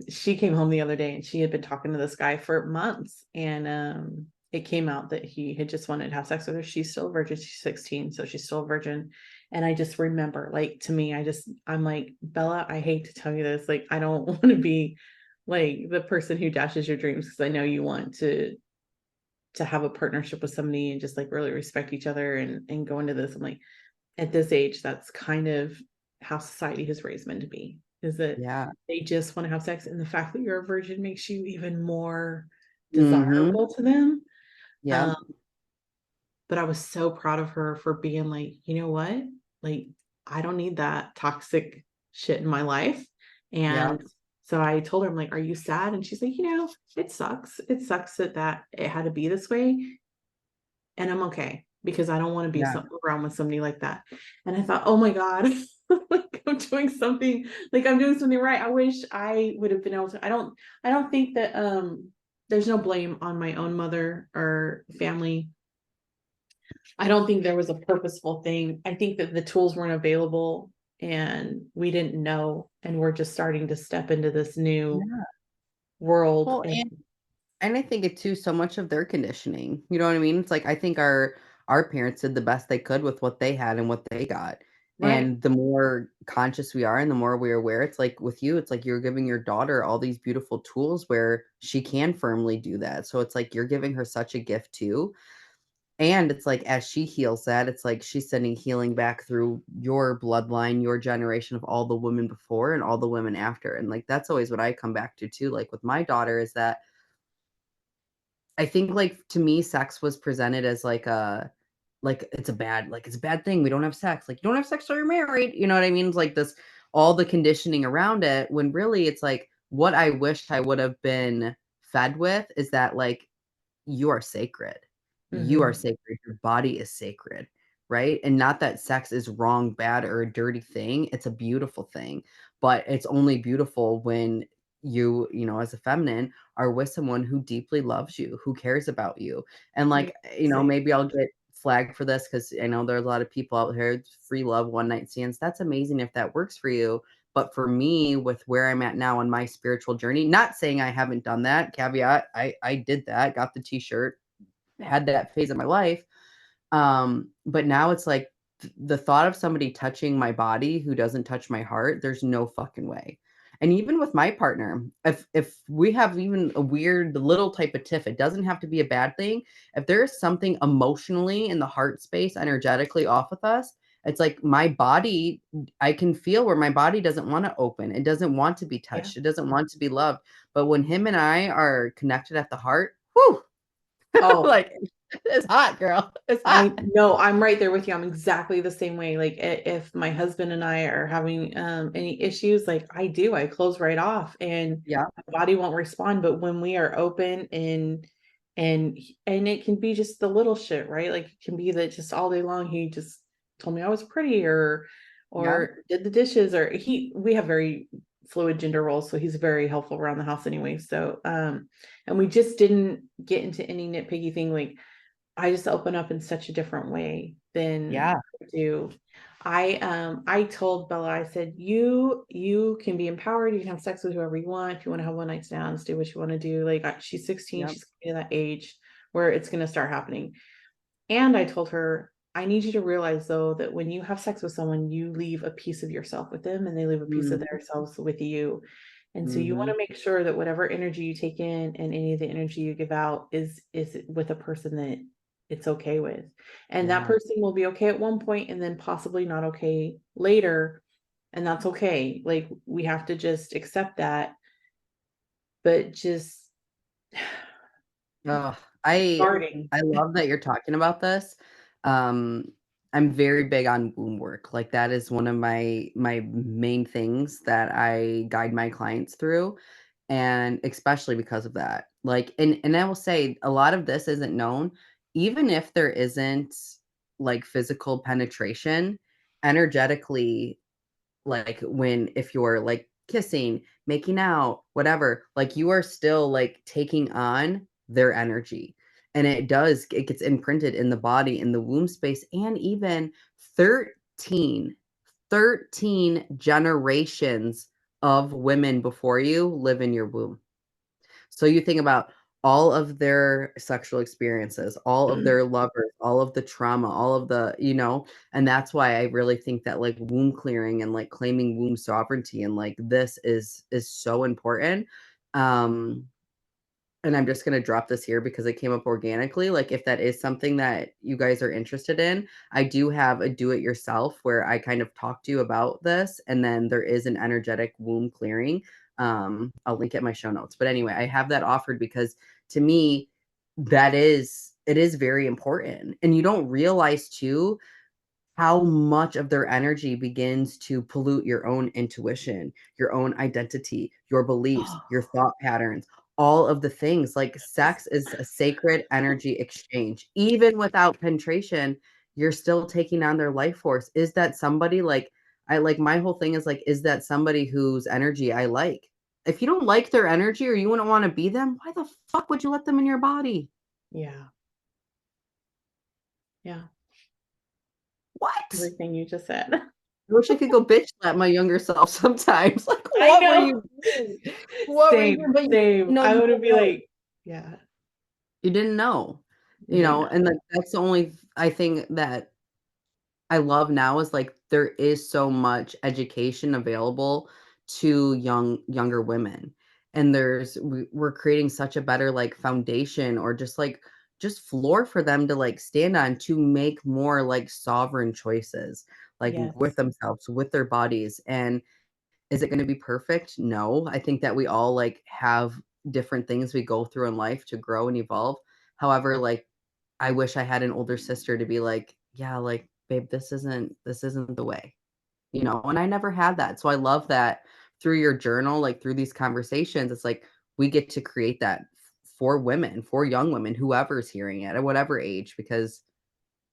she came home the other day and she had been talking to this guy for months, and it came out that he had just wanted to have sex with her. She's still a virgin. She's 16, so she's still a virgin. And I just remember, like, to me, I'm like, Bella, I hate to tell you this, like, I don't want to be like the person who dashes your dreams, because I know you want to have a partnership with somebody and just like really respect each other and go into this. I'm like, at this age, that's kind of how society has raised men to be, is that Yeah. they just want to have sex. And the fact that you're a virgin makes you even more Mhm. desirable to them. Yeah. Um, but I was so proud of her for being like, you know what? Like, I don't need that toxic shit in my life. Yeah. And so I told her, I'm like, are you sad? And she's like, it sucks. It sucks that it had to be this way. And I'm okay because I don't want to be Yeah. around with somebody like that. And I thought, oh my God, like I'm doing something right. I wish I would have been able to. I don't think that there's no blame on my own mother or family. I don't think there was a purposeful thing. I think that the tools weren't available and we didn't know, and we're just starting to step into this new Yeah. world. Well, and I think it too so much of their conditioning. You know what I mean? It's like I think our parents did the best they could with what they had and what they got. Right. And the more conscious we are and the more we're aware, it's like with you, it's like you're giving your daughter all these beautiful tools where she can firmly do that. So it's like you're giving her such a gift too. And it's like as she heals that, it's like she's sending healing back through your bloodline, your generation of all the women before and all the women after. And like that's always what I come back to too. Like with my daughter is that I think, like, to me, sex was presented as it's a bad thing, we don't have sex, like, you don't have sex till you're married, you know what I mean? It's like this all the conditioning around it, when really it's like, what I wish I would have been fed with is that, like, you are sacred. You are Mm-hmm. sacred. Your body is sacred, right? And not that sex is wrong, bad, or a dirty thing. It's a beautiful thing, but it's only beautiful when as a feminine, are with someone who deeply loves you, who cares about you. And Yeah. like, Same. maybe I'll get flagged for this because I know there's a lot of people out here, free love, one night stands. That's amazing if that works for you. But for me, with where I'm at now on my spiritual journey, not saying I haven't done that, caveat, I did that, got the t-shirt, had that phase of my life. But now it's like the thought of somebody touching my body who doesn't touch my heart, there's no fucking way. And even with my partner, if we have even a weird little type of tiff, it doesn't have to be a bad thing. If there is something emotionally in the heart space, energetically off with us, it's like my body, I can feel where my body doesn't want to open. It doesn't want to be Yeah. touched. It doesn't want to be loved. But when him and I are connected at the heart, whew, Oh, like it's hot, girl. It's I hot. know, I'm right there with you. I'm exactly the same way. Like if my husband and I are having any issues, like I close right off and Yeah, my body won't respond. But when we are open and and it can be just the little shit, right? Like it can be that just all day long he just told me I was pretty yeah, or did the dishes or we have very fluid gender roles, so he's very helpful around the house anyway. So and we just didn't get into any nitpicky thing like I just open up in such a different way than yeah. I do. I told Bella, I said, you can be empowered, you can have sex with whoever you want. If you want to have one night stands, do what you want to do. Like she's 16, Yep. she's in that age where it's gonna start happening. And I told her, I need you to realize though that when you have sex with someone, you leave a piece of yourself with them and they leave a piece of Mhm, themselves with you. And so you want mhm. to make sure that whatever energy you take in and any of the energy you give out is with a person that it's okay with. And that Yeah. person will be okay at one point and then possibly not okay later. And that's okay. Like we have to just accept that, but just Ugh, I starting. I love that you're talking about this. Um, I'm very big on womb work. Like that is one of my main things that I guide my clients through, and especially because of that. Like, and I will say a lot of this isn't known, even if there isn't like physical penetration, energetically, like when if you're like kissing, making out, whatever, like you are still like taking on their energy. And it gets imprinted in the body, in the womb space, and even 13, 13 generations of women before you live in your womb. So you think about all of their sexual experiences, all of their lovers, all of the trauma, all of the, and that's why I really think that like womb clearing and like claiming womb sovereignty and like this is so important. Um and I'm just going to drop this here because it came up organically. Like, if that is something that you guys are interested in, I do have a do it yourself where I kind of talk to you about this. And then there is an energetic womb clearing. I'll link it in my show notes. But anyway, I have that offered because to me, it is very important. And you don't realize too, how much of their energy begins to pollute your own intuition, your own identity, your beliefs, your Oh, thought patterns, all of the things. Like sex is a sacred energy exchange. Even without penetration, you're still taking on their life force. Is that somebody like I like my whole thing is like, is that somebody whose energy I like? If you don't like their energy or you wouldn't want to be them, why the fuck would you let them in your body? yeah, yeah. What? Everything you just said. I wish I could go bitch slap my younger self sometimes. Like, I what were know. you doing? What were you Same, doing? But same. no, I you want to didn't be know. like, yeah, You didn't know. you didn't know. And like that's the only I think that I love now is like there is so much education available to younger women. And we're creating such a better like foundation or just floor for them to like stand on to make more like sovereign choices like with Yes, themselves, with their bodies. And is it gonna be perfect? No. I think that we all, like, have different things we go through in life to grow and evolve. However, like, I wish I had an older sister to be like, "Yeah, like, babe, this isn't the way." And I never had that. So I love that through your journal, like, through these conversations, it's like we get to create that for women, for young women, whoever's hearing it at whatever age, because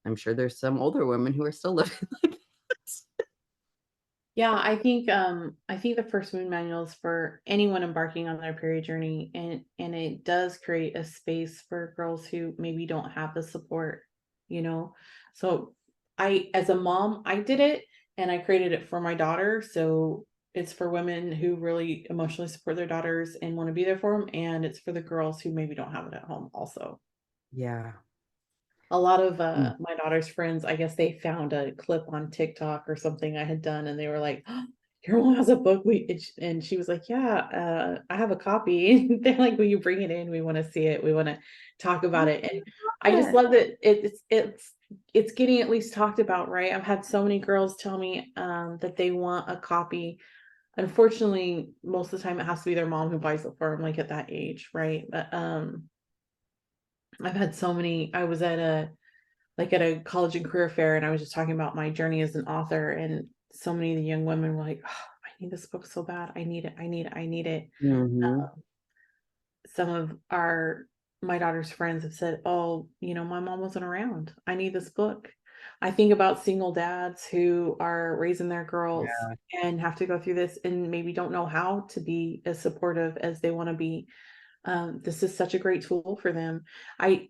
I'm sure there's some older women who are still living like this. yeah. I think the first moon manual is for anyone embarking on their period journey, and it does create a space for girls who maybe don't have the support. You know, so I, as a mom, I did it, and I created it for my daughter. So it's for women who really emotionally support their daughters and want to be there for them, and it's for the girls who maybe don't have it at home also. Yeah. A lot of Mm. my daughter's friends, I guess they found a clip on TikTok or something I had done, and they were like, "Oh, your mom has a book." And she was like, "Yeah, I have a copy." And they're like, "Will you bring it in? We want to see it. We want to talk about Oh, it." And I I just love it. love that it's getting at least talked about, right? I've had so many girls tell me that they want a copy. Unfortunately, most of the time it has to be their mom who buys it for them, like at that age, right? But I've had so many. I was at a college and career fair, and I was just talking about my journey as an author, and so many of the young women were like, "Oh, I need this book so bad. I need it. I need it. I need it." Mhm. Some of our my daughter's friends have said, "Oh, my mom wasn't around. I need this book." I think about single dads who are raising their girls Yeah. and have to go through this and maybe don't know how to be as supportive as they want to be. This is such a great tool for them. I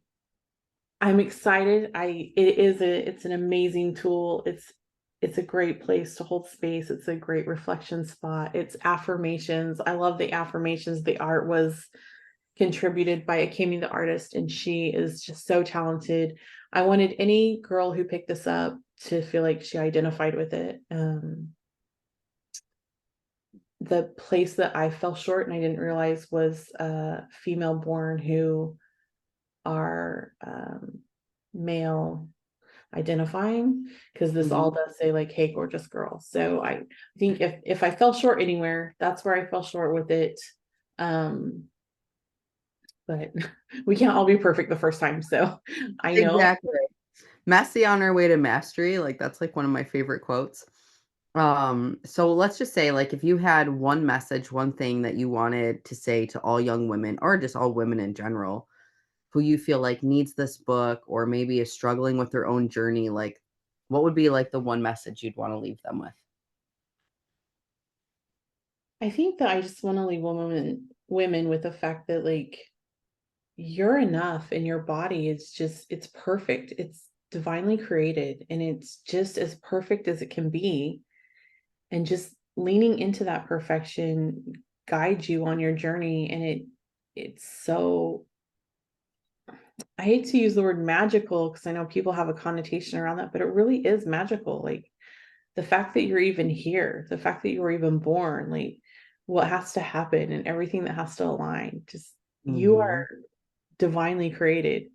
I'm excited. It's an amazing tool. It's a great place to hold space. It's a great reflection spot. It's affirmations. I love the affirmations. The art was contributed by Akemi the artist, and she is just so talented. I wanted any girl who picked this up to feel like she identified with it. The place that I fell short and I didn't realize was female born who are male identifying, because this all Mhm. does say like, "Hey, gorgeous girl." So I think if I fell short anywhere, that's where I fell short with it. Um, but we can't all be perfect the first time. So I know. Exactly. Messy on our way to mastery, like, that's, like, one of my favorite quotes. So let's just say, like, if you had one message, one thing that you wanted to say to all young women or just all women in general, who you feel like needs this book or maybe is struggling with their own journey, like, what would be, like, the one message you'd wanna leave them with? I think that I just want to leave women with the fact that like you're enough, and your body is just it's perfect. It's divinely created, and it's just as perfect as it can be, and just leaning into that perfection guides you on your journey. And it's so, I hate to use the word magical because I know people have a connotation around that, but it really is magical. Like the fact that you're even here, the fact that you were even born, like what has to happen and everything that has to align, just you Mhm. are divinely created.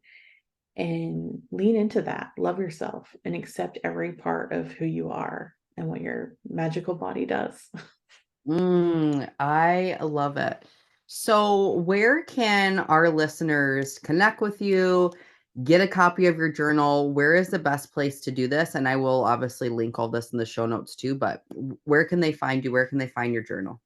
And lean into that, love yourself, and accept every part of who you are and what your magical body does. I love it. So, where can our listeners connect with you, get a copy of your journal, where is the best place to do this? And I will obviously link all this in the show notes too, but where can they find you? Where can they find your journal?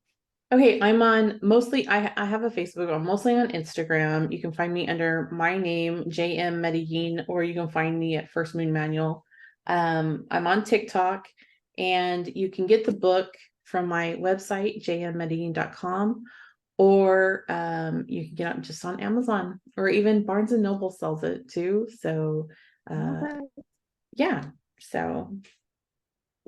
Okay, I'm on mostly, I have a Facebook, I'm mostly on Instagram. You can find me under my name, JM Medellin, or you can find me at First Moon Manual. I'm on TikTok, and you can get the book from my website, jmmedellin.com, or you can get it just on Amazon, or even Barnes and Noble sells it too. So uh yeah, so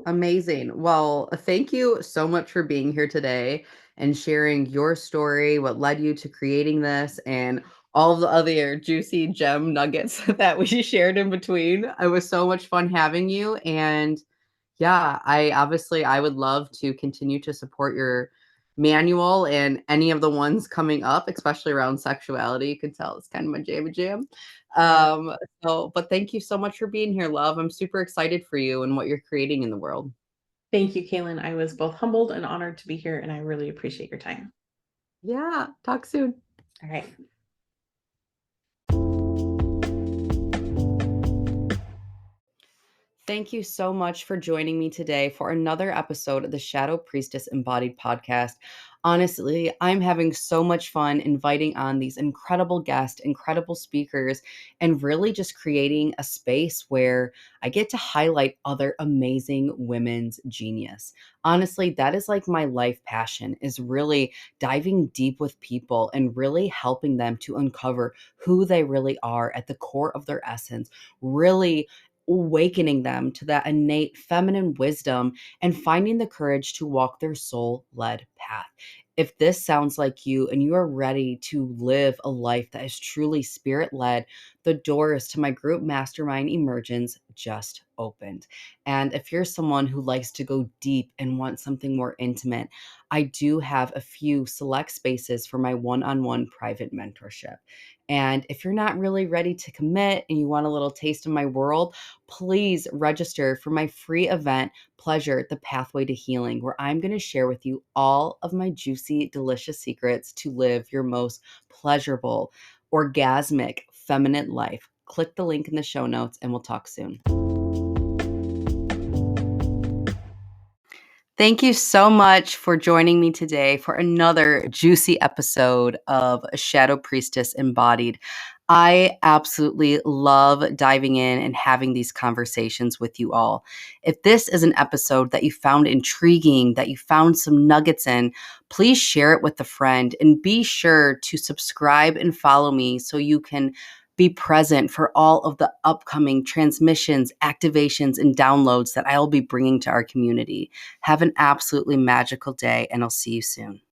Amazing. Well, thank you so much for being here today and sharing your story, what led you to creating this, and all the other juicy gem nuggets that we shared in between. It was so much fun having you. And yeah, I would love to continue to support your manual and any of the ones coming up, especially around sexuality. You can tell it's kind of my jam. uh, Um, but thank you so much for being here, love. I'm super excited for you and what you're creating in the world. thank you, Kaylin. I was both humbled and honored to be here, and I really appreciate your time. Yeah, talk soon. All right. Thank you so much for joining me today for another episode of the Shadow Priestess Embodied podcast. Honestly, I'm having so much fun inviting on these incredible guests, incredible speakers, and really just creating a space where I get to highlight other amazing women's genius. Honestly, that is like my life passion is really diving deep with people and really helping them to uncover who they really are at the core of their essence, really awakening them to that innate feminine wisdom and finding the courage to walk their soul led path. If this sounds like you and you are ready to live a life that is truly spirit led, the doors to my group mastermind Emergence just opened. And if you're someone who likes to go deep and wants something more intimate, I do have a few select spaces for my one on one private mentorship. And if you're not really ready to commit and you want a little taste of my world, please register for my free event, Pleasure, the Pathway to Healing, where I'm going to share with you all of my juicy, delicious secrets to live your most pleasurable, orgasmic, feminine life. Click the link in the show notes and we'll talk soon. Thank you so much for joining me today for another juicy episode of Shadow Priestess Embodied. I absolutely love diving in and having these conversations with you all. If this is an episode that you found intriguing, that you found some nuggets in, please share it with a friend and be sure to subscribe and follow me so you can be present for all of the upcoming transmissions, activations, and downloads that I'll be bringing to our community. Have an absolutely magical day, and I'll see you soon.